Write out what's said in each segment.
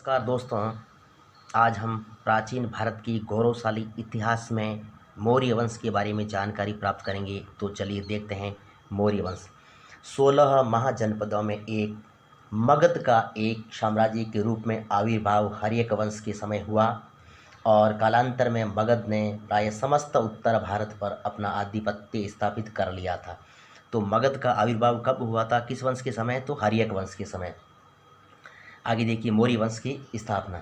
नमस्कार दोस्तों। आज हम प्राचीन भारत की गौरवशाली इतिहास में मौर्य वंश के बारे में जानकारी प्राप्त करेंगे। तो चलिए देखते हैं मौर्य वंश। 16 महाजनपदों में एक मगध का एक साम्राज्य के रूप में आविर्भाव हर्यक वंश के समय हुआ और कालांतर में मगध ने प्राय समस्त उत्तर भारत पर अपना आधिपत्य स्थापित कर लिया था। तो मगध का आविर्भाव कब हुआ था, किस वंश के समय? तो हर्यक वंश के समय। आगे देखिए मौर्य वंश की स्थापना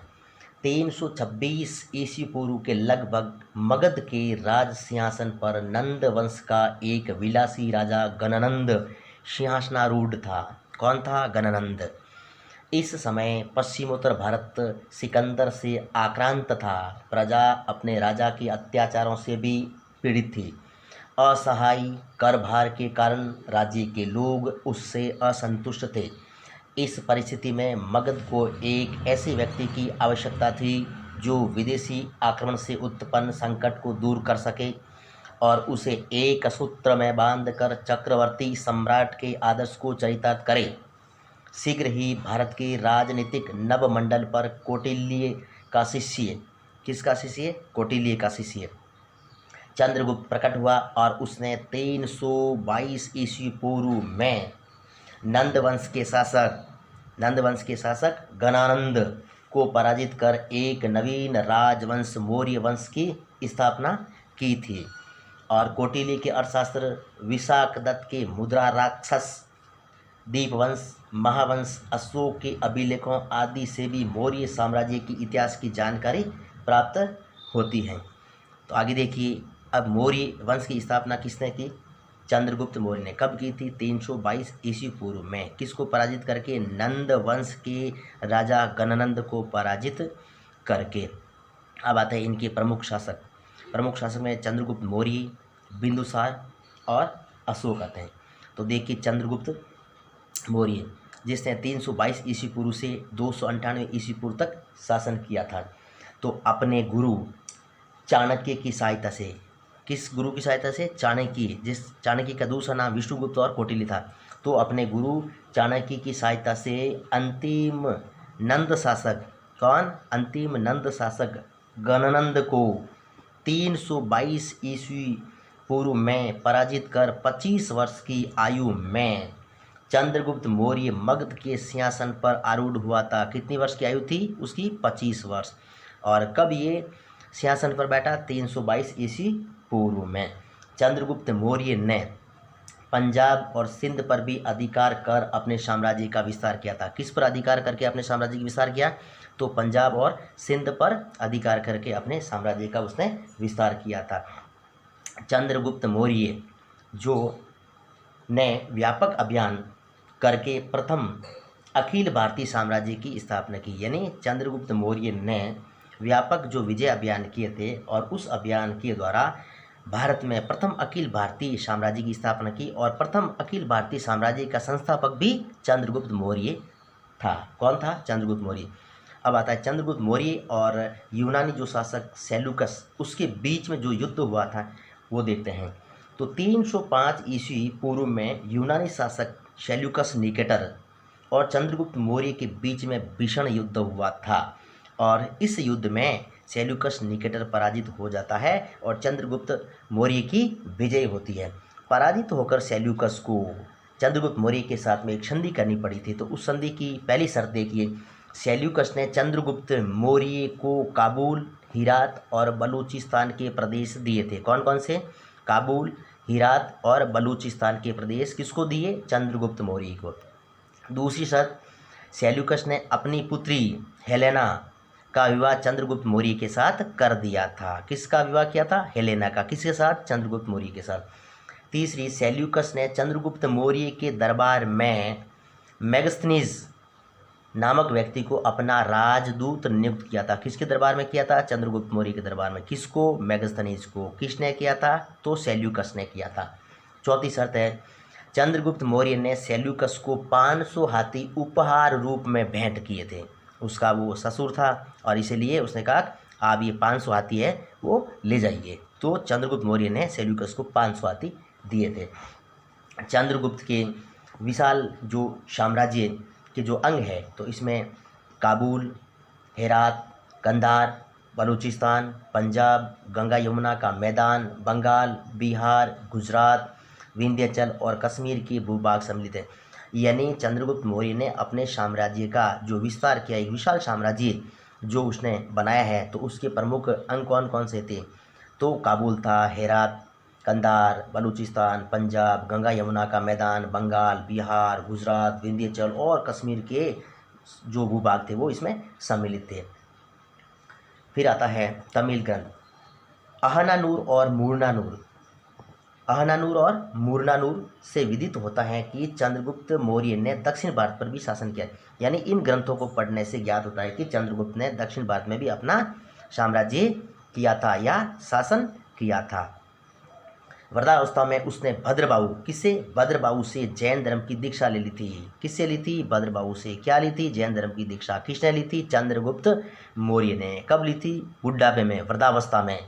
326 ईस्वी पूर्व के लगभग मगध के राज सिंहासन पर नंद वंश का एक विलासी राजा गणनंद सिंहासनारूढ़ था। कौन था? गणनंद। इस समय पश्चिमोत्तर भारत सिकंदर से आक्रांत था। प्रजा अपने राजा के अत्याचारों से भी पीड़ित थी। असहाय कर भार के कारण राज्य के लोग उससे असंतुष्ट थे। इस परिस्थिति में मगध को एक ऐसे व्यक्ति की आवश्यकता थी जो विदेशी आक्रमण से उत्पन्न संकट को दूर कर सके और उसे एक सूत्र में बांधकर चक्रवर्ती सम्राट के आदर्श को चरितार्थ करे। शीघ्र ही भारत के राजनीतिक नवमंडल पर कौटिल्य का शिष्य, किसका शिष्य? कौटिल्य का शिष्य चंद्रगुप्त प्रकट हुआ और उसने 322 ईस्वी पूर्व में नंदवंश के शासक गणानंद को पराजित कर एक नवीन राजवंश मौर्य वंश की स्थापना की थी। और कौटिल्य के अर्थशास्त्र, विशाखदत्त के मुद्रा राक्षस, दीपवंश, महावंश, अशोक के अभिलेखों आदि से भी मौर्य साम्राज्य की इतिहास की जानकारी प्राप्त होती है। तो आगे देखिए, अब मौर्य वंश की स्थापना किसने की? चंद्रगुप्त मौर्य ने। कब की थी? 322 ईस्वी पूर्व में। किसको पराजित करके? नंद वंश के राजा गणनंद को पराजित करके। अब आते हैं इनके प्रमुख शासक में चंद्रगुप्त मौर्य, बिंदुसार और अशोक आते हैं। तो देखिए चंद्रगुप्त मौर्य जिसने 322 ईस्वी पूर्व से 298 ईस्वी पूर्व तक शासन किया था। तो अपने गुरु चाणक्य की सहायता से, किस गुरु की सहायता से? चाणक्य। जिस चाणक्य का दूसरा नाम विष्णुगुप्त और कौटिल्य था। तो अपने गुरु चाणक्य की सहायता से अंतिम नंद शासक, कौन? अंतिम नंद शासक गणनंद को 322 ईस्वी पूर्व में पराजित कर 25 वर्ष की आयु में चंद्रगुप्त मौर्य मगध के सिंहासन पर आरूढ़ हुआ था। कितनी वर्ष की आयु थी उसकी? 25 वर्ष। और कब ये सिंहासन पर बैठा? 322 ईस्वी पूर्व में। चंद्रगुप्त मौर्य ने पंजाब और सिंध पर भी अधिकार कर अपने साम्राज्य का विस्तार किया था। किस पर अधिकार करके अपने साम्राज्य का विस्तार किया? तो पंजाब और सिंध पर अधिकार करके अपने साम्राज्य का उसने विस्तार किया था। चंद्रगुप्त मौर्य जो ने व्यापक अभियान करके प्रथम अखिल भारतीय साम्राज्य की स्थापना की। यानी चंद्रगुप्त मौर्य ने व्यापक जो विजय अभियान किए थे और उस अभियान के द्वारा भारत में प्रथम अखिल भारतीय साम्राज्य की स्थापना की। और प्रथम अखिल भारतीय साम्राज्य का संस्थापक भी चंद्रगुप्त मौर्य था। कौन था? चंद्रगुप्त मौर्य। अब आता है चंद्रगुप्त मौर्य और यूनानी जो शासक सेल्यूकस, उसके बीच में जो युद्ध हुआ था वो देखते हैं। तो 305 ईस्वी पूर्व में यूनानी शासक सेल्यूकस निकेटर और चंद्रगुप्त मौर्य के बीच में भीषण युद्ध हुआ था। और इस युद्ध में सेल्यूकस निकेटर पराजित हो जाता है और चंद्रगुप्त मौर्य की विजय होती है। पराजित होकर सेल्यूकस को चंद्रगुप्त मौर्य के साथ में एक संधि करनी पड़ी थी। तो उस संधि की पहली शर्त देखिए, सेल्यूकस ने चंद्रगुप्त मौर्य को काबुल, हिरात और बलूचिस्तान के प्रदेश दिए थे। कौन कौन से? काबुल, हिरात और बलूचिस्तान के प्रदेश किसको दिए? चंद्रगुप्त मौर्य को। दूसरी शर्त, सेल्यूकस ने अपनी पुत्री हेलेना का विवाह चंद्रगुप्त मौर्य के साथ कर दिया था। किसका विवाह किया था? हेलेना का। किसके साथ? चंद्रगुप्त मौर्य के साथ। तीसरी, सेल्यूकस ने चंद्रगुप्त मौर्य के दरबार में मेगस्थनीज नामक व्यक्ति को अपना राजदूत नियुक्त किया था। किसके दरबार में किया था? चंद्रगुप्त मौर्य के दरबार में। किसको? मेगस्थनीज को। किसने किया था? तो सेल्यूकस ने किया था। चौथी शर्त है, चंद्रगुप्त मौर्य ने सेल्यूकस को 500 हाथी उपहार रूप में भेंट किए थे। उसका वो ससुर था और इसीलिए उसने कहा आप ये 500 हाथी है वो ले जाइए। तो चंद्रगुप्त मौर्य ने सेल्यूकस को 500 हाथी दिए थे। चंद्रगुप्त के विशाल जो साम्राज्य के जो अंग है, तो इसमें काबुल, हेरात, कंधार, बलूचिस्तान, पंजाब, गंगा यमुना का मैदान, बंगाल, बिहार, गुजरात, विंध्याचल और कश्मीर के भूभाग सम्मिलित है। यानी चंद्रगुप्त मौर्य ने अपने साम्राज्य का जो विस्तार किया, एक विशाल साम्राज्य जो उसने बनाया है, तो उसके प्रमुख अंग कौन कौन से थे? तो काबुल था, हेरात, कंधार, बलूचिस्तान, पंजाब, गंगा यमुना का मैदान, बंगाल, बिहार, गुजरात, विंध्याचल और कश्मीर के जो भूभाग थे वो इसमें सम्मिलित थे। फिर आता है तमिल ग्रंथ अहनानूर और मूर्नानूर। अहनानूर और मूर्नानूर से विदित होता है कि चंद्रगुप्त मौर्य ने दक्षिण भारत पर भी शासन किया। यानी इन ग्रंथों को पढ़ने से ज्ञात होता है कि चंद्रगुप्त ने दक्षिण भारत में भी अपना साम्राज्य किया था या शासन किया था। वृद्धावस्था में उसने भद्रबाहु, किससे? भद्रबाहु से जैन धर्म की दीक्षा ले ली थी। किससे ली थी? भद्रबाहु से। क्या ली थी? जैन धर्म की दीक्षा। किसने ली थी? चंद्रगुप्त मौर्य ने। कब ली थी? बुढ़ापे में, वृद्धावस्था में।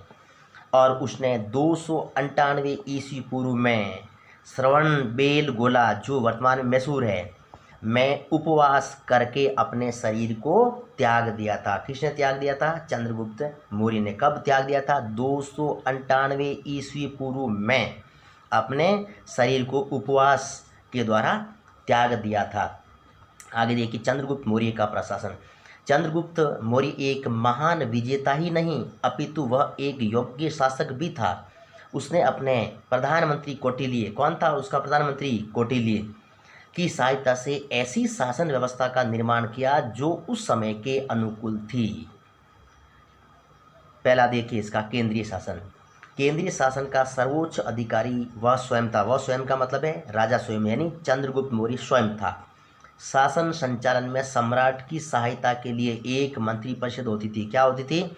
और उसने 298 ईस्वी पूर्व में श्रवण बेलगोला, जो वर्तमान में मैसूर है, में उपवास करके अपने शरीर को त्याग दिया था। किसने त्याग दिया था? चंद्रगुप्त मौर्य ने। कब त्याग दिया था? 298 ईस्वी पूर्व में अपने शरीर को उपवास के द्वारा त्याग दिया था। आगे देखिए चंद्रगुप्त मौर्य का प्रशासन। चंद्रगुप्त मौर्य एक महान विजेता ही नहीं अपितु वह एक योग्य शासक भी था। उसने अपने प्रधानमंत्री कौटिल्य, कौन था उसका प्रधानमंत्री? कौटिल्य की सहायता से ऐसी शासन व्यवस्था का निर्माण किया जो उस समय के अनुकूल थी। पहला देखिए इसका केंद्रीय शासन। केंद्रीय शासन का सर्वोच्च अधिकारी वह स्वयं था। वह स्वयं का मतलब है राजा स्वयं, यानी चंद्रगुप्त मौर्य स्वयं था। शासन संचालन में सम्राट की सहायता के लिए एक मंत्रिपरिषद होती थी। क्या होती थी?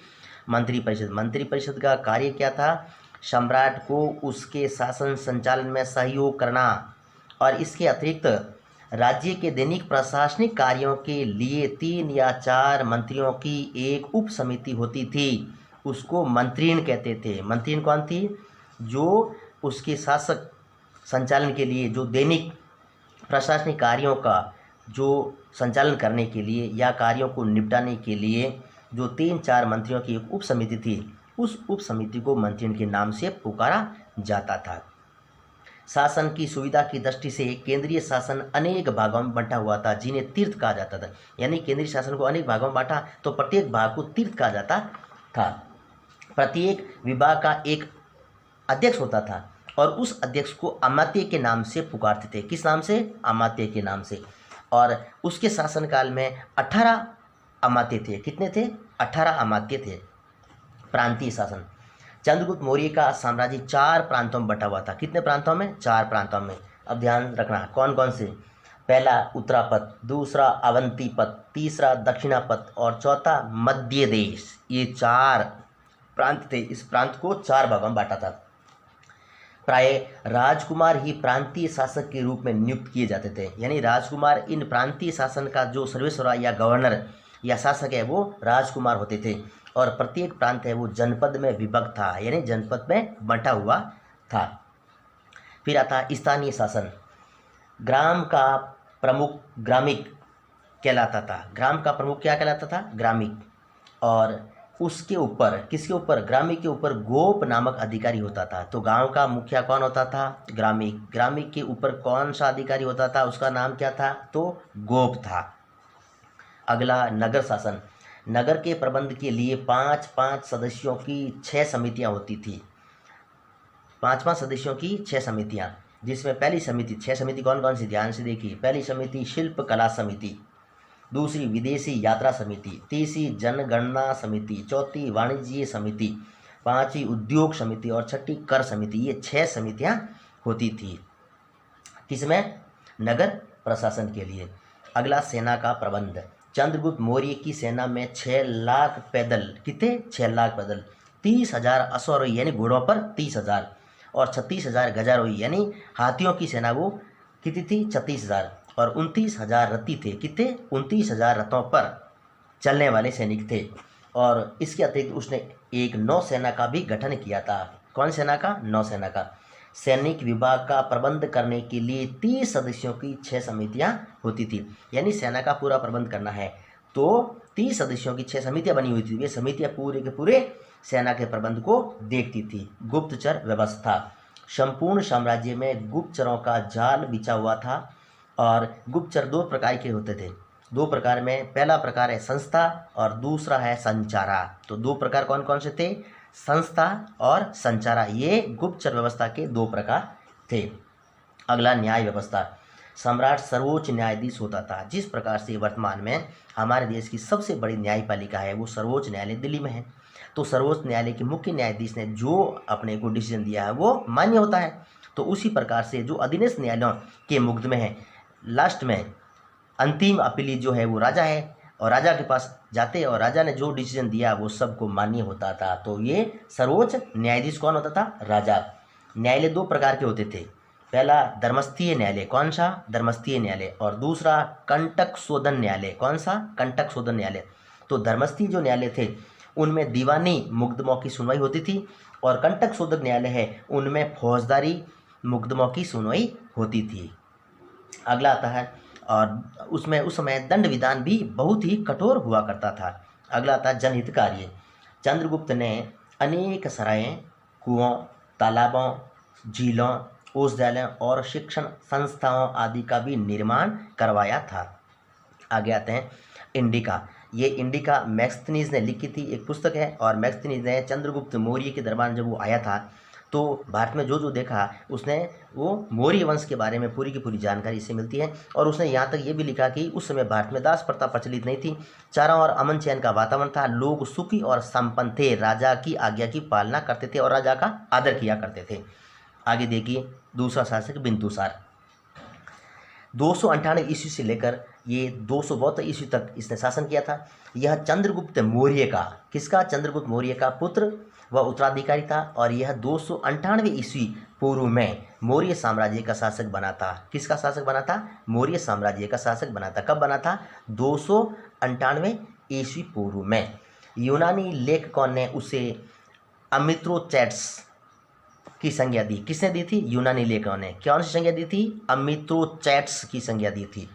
मंत्रिपरिषद। मंत्रिपरिषद का कार्य क्या था? सम्राट को उसके शासन संचालन में सहयोग करना और इसके अतिरिक्त राज्य के दैनिक प्रशासनिक कार्यों के लिए 3 या 4 मंत्रियों की एक उप समिति होती थी। उसको मंत्रीण कहते थे। मंत्रीण कौन थी? जो उसके शासक संचालन के लिए, जो दैनिक प्रशासनिक कार्यों का जो संचालन करने के लिए या कार्यों को निपटाने के लिए जो 3-4 मंत्रियों की एक उप समिति थी, उस उप समिति को मंत्रीण के नाम से पुकारा जाता था। शासन की सुविधा की दृष्टि से केंद्रीय शासन अनेक भागों में बंटा हुआ था, जिन्हें तीर्थ कहा जाता था। यानी केंद्रीय शासन को अनेक भागों में बांटा तो प्रत्येक भाग को तीर्थ कहा जाता था। प्रत्येक विभाग का एक अध्यक्ष होता था और उस अध्यक्ष को अमात्य के नाम से पुकारते थे। किस नाम से? अमात्य के नाम से। और उसके शासनकाल में 18 अमात्य थे। कितने थे? 18 अमात्य थे। प्रांतीय शासन। चंद्रगुप्त मौर्य का साम्राज्य 4 प्रांतों में बटा हुआ था। कितने प्रांतों में? 4 प्रांतों में। अब ध्यान रखना कौन कौन से? पहला उत्तरापथ, दूसरा अवंतीपथ, तीसरा दक्षिणापथ और चौथा मध्य देश। ये 4 प्रांत थे। इस प्रांत को 4 भागों में बांटा था। प्राय राजकुमार ही प्रांतीय शासक के रूप में नियुक्त किए जाते थे। यानी राजकुमार इन प्रांतीय शासन का जो सर्वेसर्वा या गवर्नर या शासक है वो राजकुमार होते थे। और प्रत्येक प्रांत है वो जनपद में विभक्त था, यानी जनपद में बंटा हुआ था। फिर आता स्थानीय शासन। ग्राम का प्रमुख ग्रामिक कहलाता था। ग्राम का प्रमुख क्या कहलाता था? ग्रामिक। और उसके ऊपर, किसके ऊपर? ग्रामिक के ऊपर गोप नामक अधिकारी होता था। तो गांव का मुखिया कौन होता था? ग्रामिक। ग्रामिक के ऊपर कौन सा अधिकारी होता था? उसका नाम क्या था? तो गोप था। अगला नगर शासन। नगर के प्रबंध के लिए 5-5 सदस्यों की 6 समितियां होती थी। 5-5 सदस्यों की 6 समितियां, जिसमें पहली समिति, 6 समिति कौन कौन सी? ध्यान से देखिए। पहली समिति शिल्प कला समिति, दूसरी विदेशी यात्रा समिति, तीसरी जनगणना समिति, चौथी वाणिज्य समिति, पांचवी उद्योग समिति और छठी कर समिति। ये 6 समितियां होती थी। किसमें? नगर प्रशासन के लिए। अगला सेना का प्रबंध। चंद्रगुप्त मौर्य की सेना में 6 लाख पैदल, कितने? 6 लाख पैदल, 30,000 अश्वारोही यानी घोड़ों पर 30,000 और 36,000 गजारोही यानी हाथियों की सेना वो कितनी थी? 36,000 और 29,000 रथी थे। कितने? 29,000 रथों पर चलने वाले सैनिक थे। और इसके अतिरिक्त उसने एक नौसेना का भी गठन किया था। कौन सेना का? नौसेना का। सैनिक विभाग का प्रबंध करने के लिए 30 सदस्यों की 6 समितियां होती थी। यानी सेना का पूरा प्रबंध करना है तो 30 सदस्यों की 6 समितियां बनी हुई थी। ये समितियां पूरे के पूरे सेना के प्रबंध को देखती थी। गुप्तचर व्यवस्था, संपूर्ण साम्राज्य में गुप्तचरों का जाल बिछा हुआ था और गुप्तचर 2 प्रकार के होते थे। 2 प्रकार में पहला प्रकार है संस्था और दूसरा है संचारा। तो 2 प्रकार कौन कौन से थे? संस्था और संचारा, ये गुप्तचर व्यवस्था के 2 प्रकार थे। अगला न्याय व्यवस्था, सम्राट सर्वोच्च न्यायाधीश होता था। जिस प्रकार से वर्तमान में हमारे देश की सबसे बड़ी न्यायपालिका है वो सर्वोच्च न्यायालय दिल्ली में है, तो सर्वोच्च न्यायालय के मुख्य न्यायाधीश ने जो अपने को डिसीजन दिया है वो मान्य होता है। तो उसी प्रकार से जो अधीनस्थ न्यायालयों के मुकदमे हैं, लास्ट में अंतिम अपीली जो है वो राजा है और राजा के पास जाते और राजा ने जो डिसीजन दिया वो सबको मान्य होता था। तो ये सर्वोच्च न्यायाधीश कौन होता था? राजा। न्यायालय 2 प्रकार के होते थे। पहला धर्मस्थीय न्यायालय, कौन सा? धर्मस्थीय न्यायालय, और दूसरा कंटक शोधन न्यायालय, कौन सा? कंटक शोधन न्यायालय। तो धर्मस्थीय जो न्यायालय थे उनमें दीवानी मुकदमों की सुनवाई होती थी और कंटक शोधक न्यायालय है उनमें फौजदारी मुकदमों की सुनवाई होती थी। अगला आता है, और उसमें उस समय दंड विधान भी बहुत ही कठोर हुआ करता था। अगला आता है जनहित कार्य। चंद्रगुप्त ने अनेक सरायों, कुओं, तालाबों, झीलों, औषधालयों और शिक्षण संस्थाओं आदि का भी निर्माण करवाया था। आगे आते हैं इंडिका। ये इंडिका मैक्सथनीज ने लिखी थी, एक पुस्तक है, और मैक्सथनीज ने चंद्रगुप्त मौर्य के दरबार जब वो आया था तो भारत में जो जो देखा उसने वो मौर्य वंश के बारे में पूरी की पूरी जानकारी इससे मिलती है। और उसने यहाँ तक ये भी लिखा कि उस समय भारत में दास प्रथा प्रचलित नहीं थी, चारों ओर अमन चैन का वातावरण था, लोग सुखी और संपन्न थे, राजा की आज्ञा की पालना करते थे और राजा का आदर किया करते थे। आगे देखिए दूसरा शासक बिंदुसार। 298 ईस्वी से लेकर ये 272 ईस्वी तक इसने शासन किया था। यह चंद्रगुप्त मौर्य का, किसका? चंद्रगुप्त मौर्य का पुत्र व उत्तराधिकारी था और यह 298 ईस्वी पूर्व में मौर्य साम्राज्य का शासक बना था। किसका शासक बना था? मौर्य साम्राज्य का शासक बना था। कब बना था? 298 ईस्वी पूर्व में। यूनानी लेखकों ने उसे अमित्रोचैट्स की संज्ञा दी। किसने दी थी? यूनानी लेखकों ने। कौन सी संज्ञा दी थी? अमित्रोचैट्स की संज्ञा दी थी।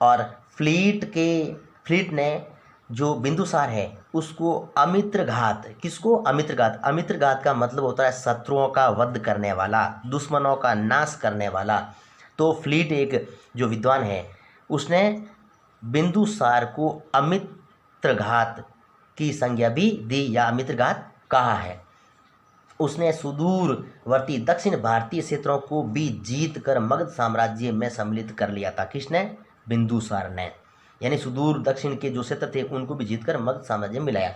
और फ्लीट ने जो बिंदुसार है उसको अमित्रघात, किसको? अमित्रघात। अमित्रघात का मतलब होता है शत्रुओं का वध करने वाला, दुश्मनों का नाश करने वाला। तो फ्लीट एक जो विद्वान है उसने बिंदुसार को अमित्रघात की संज्ञा भी दी या अमित्रघात कहा है। उसने सुदूरवर्ती दक्षिण भारतीय क्षेत्रों को भी जीत कर मगध साम्राज्य में सम्मिलित कर लिया था। किसने? बिंदुसार ने। यानी सुदूर दक्षिण के जो क्षेत्र थे उनको भी जीतकर मगध साम्राज्य में मिलाया।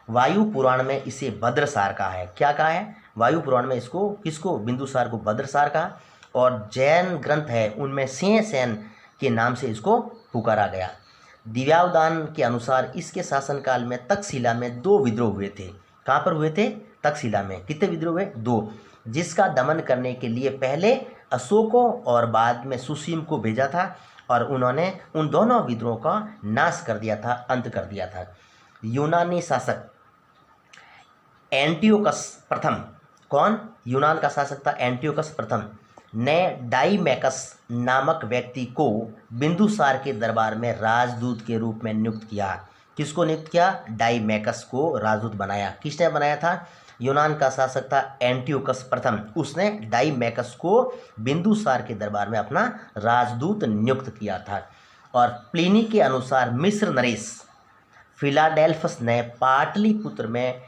वायु पुराण में इसे भद्रसार कहा है। क्या कहा है? वायु पुराण में इसको, किसको? बिंदुसार को भद्रसार कहा। और जैन ग्रंथ है उनमें सिंह सेन के नाम से इसको पुकारा गया। दिव्यावदान के अनुसार इसके शासनकाल में तक्षशिला में 2 विद्रोह हुए थे। कहाँ पर हुए थे? तक्षशिला में। कितने विद्रोह हुए? 2, जिसका दमन करने के लिए पहले अशोको और बाद में सुसीम को भेजा था और उन्होंने उन दोनों विद्रोहों का नाश कर दिया था, अंत कर दिया था। यूनानी शासक एंटियोकस प्रथम, कौन? यूनान का शासक था एंटियोकस प्रथम ने डाइमैकस नामक व्यक्ति को बिंदुसार के दरबार में राजदूत के रूप में नियुक्त किया। किसको नियुक्त किया? डाइमैकस को राजदूत बनाया। किसने बनाया था? यूनान का शासक था एंटियोकस प्रथम, उसने डाइमैकस को बिंदुसार के दरबार में अपना राजदूत नियुक्त किया था। और प्लिनी के अनुसार मिस्र नरेश फिलाडेल्फस ने पाटलिपुत्र में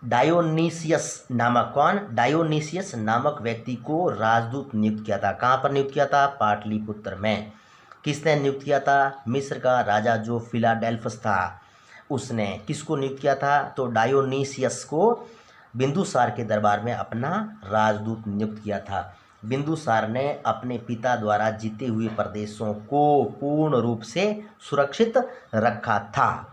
डायोनीसियस नामक, कौन? डायोनीसियस नामक व्यक्ति को राजदूत नियुक्त किया था। कहाँ पर नियुक्त किया था? पाटलिपुत्र में। किसने नियुक्त किया था? मिस्र का राजा जो फिलाडेल्फस था उसने किसको नियुक्त किया था? तो डायोनीसियस को बिंदुसार के दरबार में अपना राजदूत नियुक्त किया था। बिंदुसार ने अपने पिता द्वारा जीते हुए प्रदेशों को पूर्ण रूप से सुरक्षित रखा था।